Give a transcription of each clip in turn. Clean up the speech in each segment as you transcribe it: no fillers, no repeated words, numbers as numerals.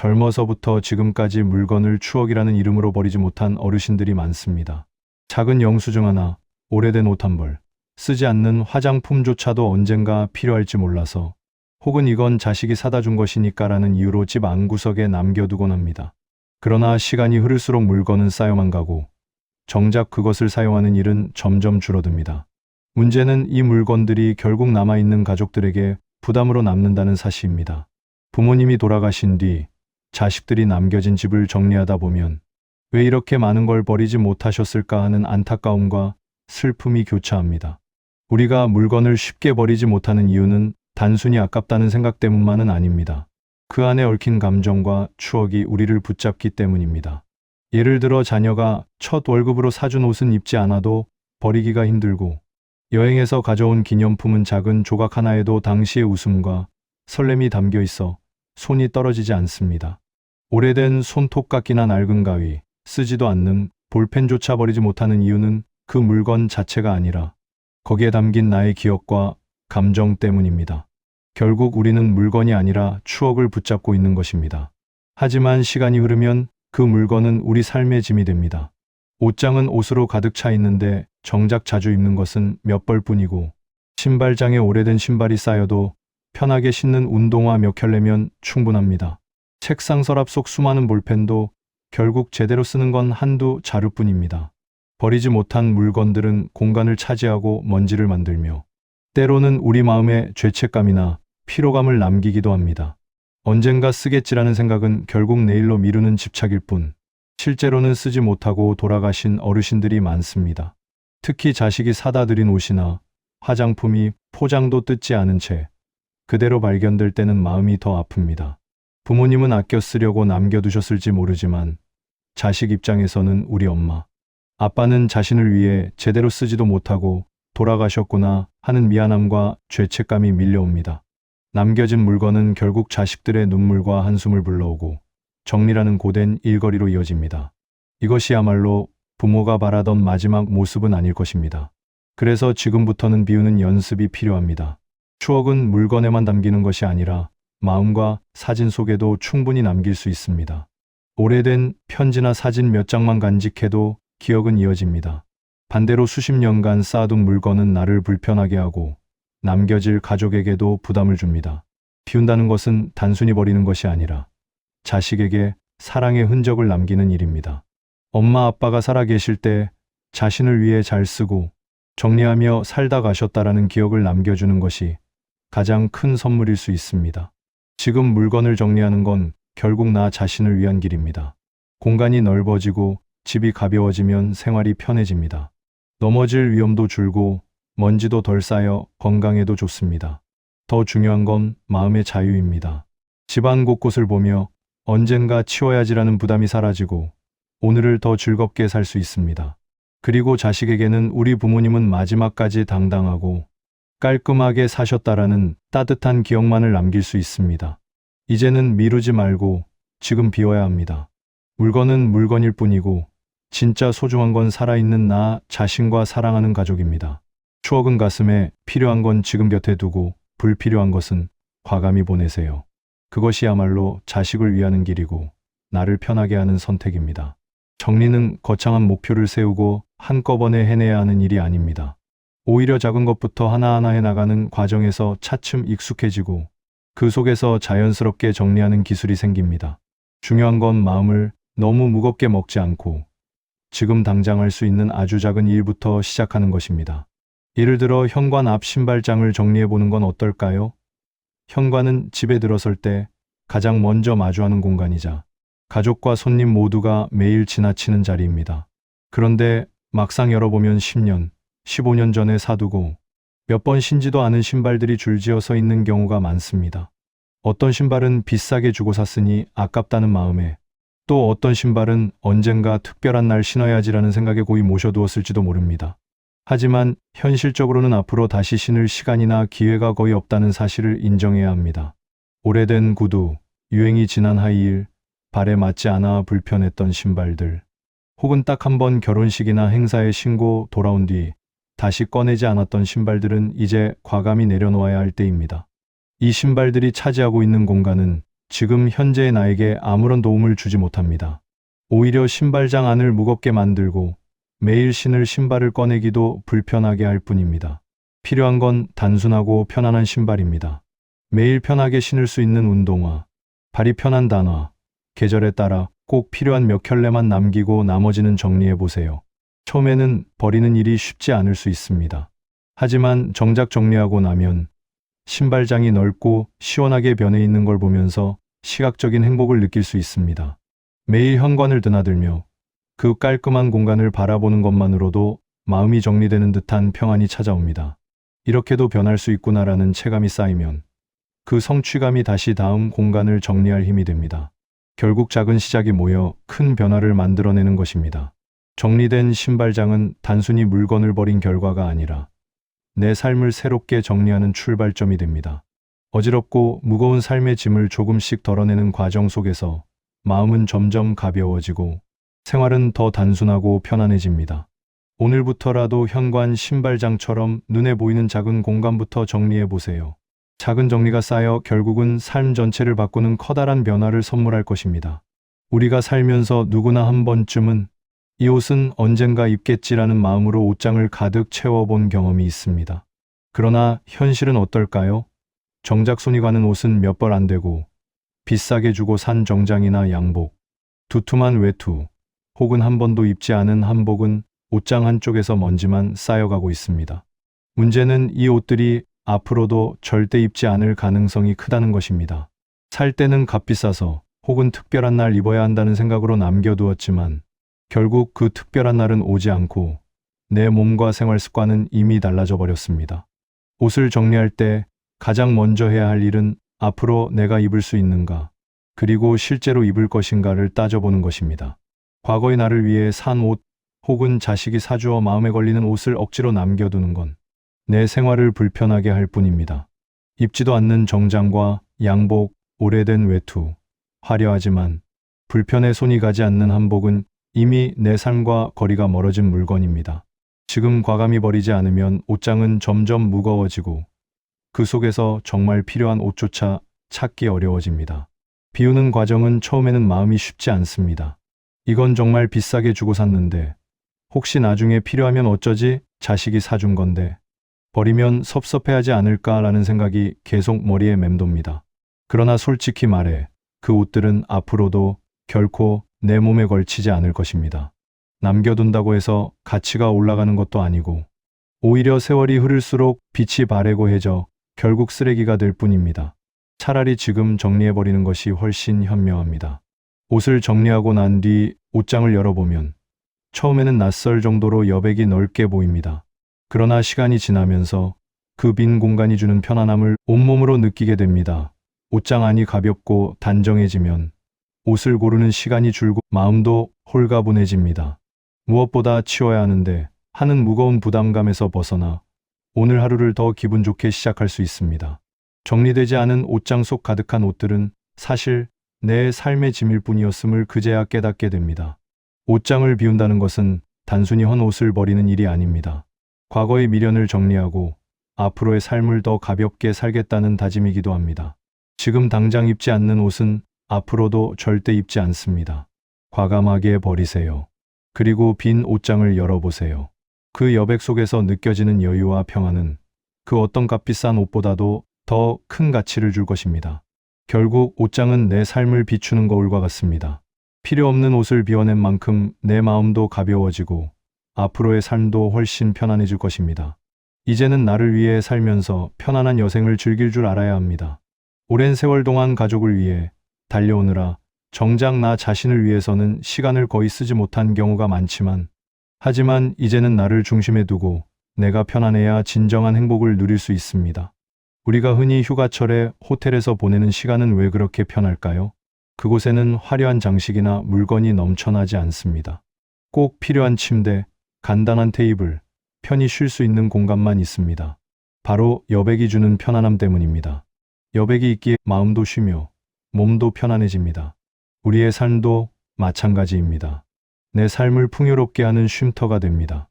젊어서부터 지금까지 물건을 추억이라는 이름으로 버리지 못한 어르신들이 많습니다. 작은 영수증 하나, 오래된 옷 한 벌, 쓰지 않는 화장품조차도 언젠가 필요할지 몰라서, 혹은 이건 자식이 사다 준 것이니까라는 이유로 집 안구석에 남겨두곤 합니다. 그러나 시간이 흐를수록 물건은 쌓여만 가고 정작 그것을 사용하는 일은 점점 줄어듭니다. 문제는 이 물건들이 결국 남아있는 가족들에게 부담으로 남는다는 사실입니다. 부모님이 돌아가신 뒤 자식들이 남겨진 집을 정리하다 보면 왜 이렇게 많은 걸 버리지 못하셨을까 하는 안타까움과 슬픔이 교차합니다. 우리가 물건을 쉽게 버리지 못하는 이유는 단순히 아깝다는 생각 때문만은 아닙니다. 그 안에 얽힌 감정과 추억이 우리를 붙잡기 때문입니다. 예를 들어 자녀가 첫 월급으로 사준 옷은 입지 않아도 버리기가 힘들고, 여행에서 가져온 기념품은 작은 조각 하나에도 당시의 웃음과 설렘이 담겨 있어 손이 떨어지지 않습니다. 오래된 손톱깎이나 낡은 가위, 쓰지도 않는 볼펜조차 버리지 못하는 이유는 그 물건 자체가 아니라 거기에 담긴 나의 기억과 감정 때문입니다. 결국 우리는 물건이 아니라 추억을 붙잡고 있는 것입니다. 하지만 시간이 흐르면 그 물건은 우리 삶의 짐이 됩니다. 옷장은 옷으로 가득 차 있는데 정작 자주 입는 것은 몇 벌뿐이고, 신발장에 오래된 신발이 쌓여도 편하게 신는 운동화 몇 켤레면 충분합니다. 책상 서랍 속 수많은 볼펜도 결국 제대로 쓰는 건 한두 자루뿐입니다. 버리지 못한 물건들은 공간을 차지하고 먼지를 만들며 때로는 우리 마음에 죄책감이나 피로감을 남기기도 합니다. 언젠가 쓰겠지라는 생각은 결국 내일로 미루는 집착일 뿐, 실제로는 쓰지 못하고 돌아가신 어르신들이 많습니다. 특히 자식이 사다 드린 옷이나 화장품이 포장도 뜯지 않은 채 그대로 발견될 때는 마음이 더 아픕니다. 부모님은 아껴 쓰려고 남겨두셨을지 모르지만 자식 입장에서는 우리 엄마, 아빠는 자신을 위해 제대로 쓰지도 못하고 돌아가셨구나 하는 미안함과 죄책감이 밀려옵니다. 남겨진 물건은 결국 자식들의 눈물과 한숨을 불러오고 정리라는 고된 일거리로 이어집니다. 이것이야말로 부모가 바라던 마지막 모습은 아닐 것입니다. 그래서 지금부터는 비우는 연습이 필요합니다. 추억은 물건에만 담기는 것이 아니라 마음과 사진 속에도 충분히 남길 수 있습니다. 오래된 편지나 사진 몇 장만 간직해도 기억은 이어집니다. 반대로 수십 년간 쌓아둔 물건은 나를 불편하게 하고 남겨질 가족에게도 부담을 줍니다. 비운다는 것은 단순히 버리는 것이 아니라 자식에게 사랑의 흔적을 남기는 일입니다. 엄마 아빠가 살아계실 때 자신을 위해 잘 쓰고 정리하며 살다 가셨다라는 기억을 남겨주는 것이 가장 큰 선물일 수 있습니다. 지금 물건을 정리하는 건 결국 나 자신을 위한 길입니다. 공간이 넓어지고 집이 가벼워지면 생활이 편해집니다. 넘어질 위험도 줄고 먼지도 덜 쌓여 건강에도 좋습니다. 더 중요한 건 마음의 자유입니다. 집안 곳곳을 보며 언젠가 치워야지라는 부담이 사라지고 오늘을 더 즐겁게 살 수 있습니다. 그리고 자식에게는 우리 부모님은 마지막까지 당당하고 깔끔하게 사셨다라는 따뜻한 기억만을 남길 수 있습니다. 이제는 미루지 말고 지금 비워야 합니다. 물건은 물건일 뿐이고 진짜 소중한 건 살아있는 나 자신과 사랑하는 가족입니다. 추억은 가슴에, 필요한 건 지금 곁에 두고 불필요한 것은 과감히 보내세요. 그것이야말로 자식을 위하는 길이고 나를 편하게 하는 선택입니다. 정리는 거창한 목표를 세우고 한꺼번에 해내야 하는 일이 아닙니다. 오히려 작은 것부터 하나하나 해나가는 과정에서 차츰 익숙해지고 그 속에서 자연스럽게 정리하는 기술이 생깁니다. 중요한 건 마음을 너무 무겁게 먹지 않고 지금 당장 할 수 있는 아주 작은 일부터 시작하는 것입니다. 예를 들어 현관 앞 신발장을 정리해보는 건 어떨까요? 현관은 집에 들어설 때 가장 먼저 마주하는 공간이자 가족과 손님 모두가 매일 지나치는 자리입니다. 그런데 막상 열어보면 10년, 15년 전에 사두고 몇 번 신지도 않은 신발들이 줄지어 서 있는 경우가 많습니다. 어떤 신발은 비싸게 주고 샀으니 아깝다는 마음에, 또 어떤 신발은 언젠가 특별한 날 신어야지라는 생각에 고이 모셔두었을지도 모릅니다. 하지만 현실적으로는 앞으로 다시 신을 시간이나 기회가 거의 없다는 사실을 인정해야 합니다. 오래된 구두, 유행이 지난 하이힐, 발에 맞지 않아 불편했던 신발들, 혹은 딱 한 번 결혼식이나 행사에 신고 돌아온 뒤 다시 꺼내지 않았던 신발들은 이제 과감히 내려놓아야 할 때입니다. 이 신발들이 차지하고 있는 공간은 지금 현재의 나에게 아무런 도움을 주지 못합니다. 오히려 신발장 안을 무겁게 만들고 매일 신을 신발을 꺼내기도 불편하게 할 뿐입니다. 필요한 건 단순하고 편안한 신발입니다. 매일 편하게 신을 수 있는 운동화, 발이 편한 단화, 계절에 따라 꼭 필요한 몇 켤레만 남기고 나머지는 정리해 보세요. 처음에는 버리는 일이 쉽지 않을 수 있습니다. 하지만 정작 정리하고 나면 신발장이 넓고 시원하게 변해 있는 걸 보면서 시각적인 행복을 느낄 수 있습니다. 매일 현관을 드나들며 그 깔끔한 공간을 바라보는 것만으로도 마음이 정리되는 듯한 평안이 찾아옵니다. 이렇게도 변할 수 있구나라는 체감이 쌓이면 그 성취감이 다시 다음 공간을 정리할 힘이 됩니다. 결국 작은 시작이 모여 큰 변화를 만들어내는 것입니다. 정리된 신발장은 단순히 물건을 버린 결과가 아니라 내 삶을 새롭게 정리하는 출발점이 됩니다. 어지럽고 무거운 삶의 짐을 조금씩 덜어내는 과정 속에서 마음은 점점 가벼워지고 생활은 더 단순하고 편안해집니다. 오늘부터라도 현관 신발장처럼 눈에 보이는 작은 공간부터 정리해 보세요. 작은 정리가 쌓여 결국은 삶 전체를 바꾸는 커다란 변화를 선물할 것입니다. 우리가 살면서 누구나 한 번쯤은 이 옷은 언젠가 입겠지라는 마음으로 옷장을 가득 채워본 경험이 있습니다. 그러나 현실은 어떨까요? 정작 손이 가는 옷은 몇 벌 안 되고 비싸게 주고 산 정장이나 양복, 두툼한 외투, 혹은 한 번도 입지 않은 한복은 옷장 한쪽에서 먼지만 쌓여가고 있습니다. 문제는 이 옷들이 앞으로도 절대 입지 않을 가능성이 크다는 것입니다. 살 때는 값비싸서 혹은 특별한 날 입어야 한다는 생각으로 남겨두었지만 결국 그 특별한 날은 오지 않고 내 몸과 생활 습관은 이미 달라져 버렸습니다. 옷을 정리할 때 가장 먼저 해야 할 일은 앞으로 내가 입을 수 있는가, 그리고 실제로 입을 것인가를 따져보는 것입니다. 과거의 나를 위해 산 옷 혹은 자식이 사주어 마음에 걸리는 옷을 억지로 남겨두는 건 내 생활을 불편하게 할 뿐입니다. 입지도 않는 정장과 양복, 오래된 외투, 화려하지만 불편해 손이 가지 않는 한복은 이미 내 삶과 거리가 멀어진 물건입니다. 지금 과감히 버리지 않으면 옷장은 점점 무거워지고 그 속에서 정말 필요한 옷조차 찾기 어려워집니다. 비우는 과정은 처음에는 마음이 쉽지 않습니다. 이건 정말 비싸게 주고 샀는데 혹시 나중에 필요하면 어쩌지? 자식이 사준 건데 버리면 섭섭해하지 않을까라는 생각이 계속 머리에 맴돕니다. 그러나 솔직히 말해 그 옷들은 앞으로도 결코 내 몸에 걸치지 않을 것입니다. 남겨둔다고 해서 가치가 올라가는 것도 아니고 오히려 세월이 흐를수록 빛이 바래고해져 결국 쓰레기가 될 뿐입니다. 차라리 지금 정리해버리는 것이 훨씬 현명합니다. 옷을 정리하고 난 뒤 옷장을 열어보면 처음에는 낯설 정도로 여백이 넓게 보입니다. 그러나 시간이 지나면서 그 빈 공간이 주는 편안함을 온몸으로 느끼게 됩니다. 옷장 안이 가볍고 단정해지면 옷을 고르는 시간이 줄고 마음도 홀가분해집니다. 무엇보다 치워야 하는데 하는 무거운 부담감에서 벗어나 오늘 하루를 더 기분 좋게 시작할 수 있습니다. 정리되지 않은 옷장 속 가득한 옷들은 사실 내 삶의 짐일 뿐이었음을 그제야 깨닫게 됩니다. 옷장을 비운다는 것은 단순히 헌 옷을 버리는 일이 아닙니다. 과거의 미련을 정리하고 앞으로의 삶을 더 가볍게 살겠다는 다짐이기도 합니다. 지금 당장 입지 않는 옷은 앞으로도 절대 입지 않습니다. 과감하게 버리세요. 그리고 빈 옷장을 열어보세요. 그 여백 속에서 느껴지는 여유와 평안은 그 어떤 값비싼 옷보다도 더 큰 가치를 줄 것입니다. 결국 옷장은 내 삶을 비추는 거울과 같습니다. 필요 없는 옷을 비워낸 만큼 내 마음도 가벼워지고 앞으로의 삶도 훨씬 편안해질 것입니다. 이제는 나를 위해 살면서 편안한 여생을 즐길 줄 알아야 합니다. 오랜 세월 동안 가족을 위해 달려오느라 정작 나 자신을 위해서는 시간을 거의 쓰지 못한 경우가 많지만 하지만 이제는 나를 중심에 두고 내가 편안해야 진정한 행복을 누릴 수 있습니다. 우리가 흔히 휴가철에 호텔에서 보내는 시간은 왜 그렇게 편할까요? 그곳에는 화려한 장식이나 물건이 넘쳐나지 않습니다. 꼭 필요한 침대, 간단한 테이블, 편히 쉴 수 있는 공간만 있습니다. 바로 여백이 주는 편안함 때문입니다. 여백이 있기에 마음도 쉬며 몸도 편안해집니다. 우리의 삶도 마찬가지입니다. 내 삶을 풍요롭게 하는 쉼터가 됩니다.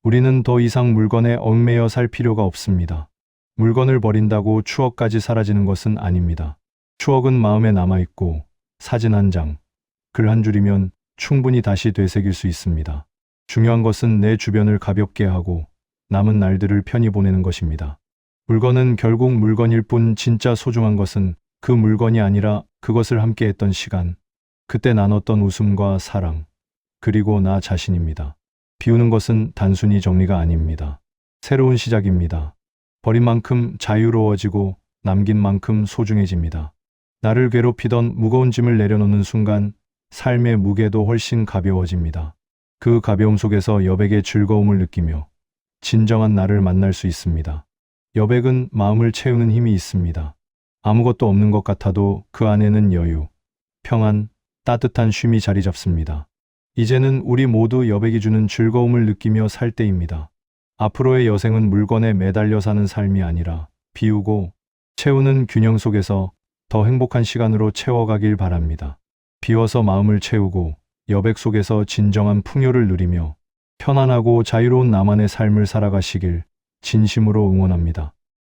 우리는 더 이상 물건에 얽매여 살 필요가 없습니다. 물건을 버린다고 추억까지 사라지는 것은 아닙니다. 추억은 마음에 남아있고 사진 한 장, 글 한 줄이면 충분히 다시 되새길 수 있습니다. 중요한 것은 내 주변을 가볍게 하고 남은 날들을 편히 보내는 것입니다. 물건은 결국 물건일 뿐 진짜 소중한 것은 그 물건이 아니라 그것을 함께 했던 시간, 그때 나눴던 웃음과 사랑, 그리고 나 자신입니다. 비우는 것은 단순히 정리가 아닙니다. 새로운 시작입니다. 버린 만큼 자유로워지고 남긴 만큼 소중해집니다. 나를 괴롭히던 무거운 짐을 내려놓는 순간 삶의 무게도 훨씬 가벼워집니다. 그 가벼움 속에서 여백의 즐거움을 느끼며 진정한 나를 만날 수 있습니다. 여백은 마음을 채우는 힘이 있습니다. 아무것도 없는 것 같아도 그 안에는 여유, 평안, 따뜻한 쉼이 자리 잡습니다. 이제는 우리 모두 여백이 주는 즐거움을 느끼며 살 때입니다. 앞으로의 여생은 물건에 매달려 사는 삶이 아니라 비우고 채우는 균형 속에서 더 행복한 시간으로 채워가길 바랍니다. 비워서 마음을 채우고 여백 속에서 진정한 풍요를 누리며 편안하고 자유로운 나만의 삶을 살아가시길 진심으로 응원합니다.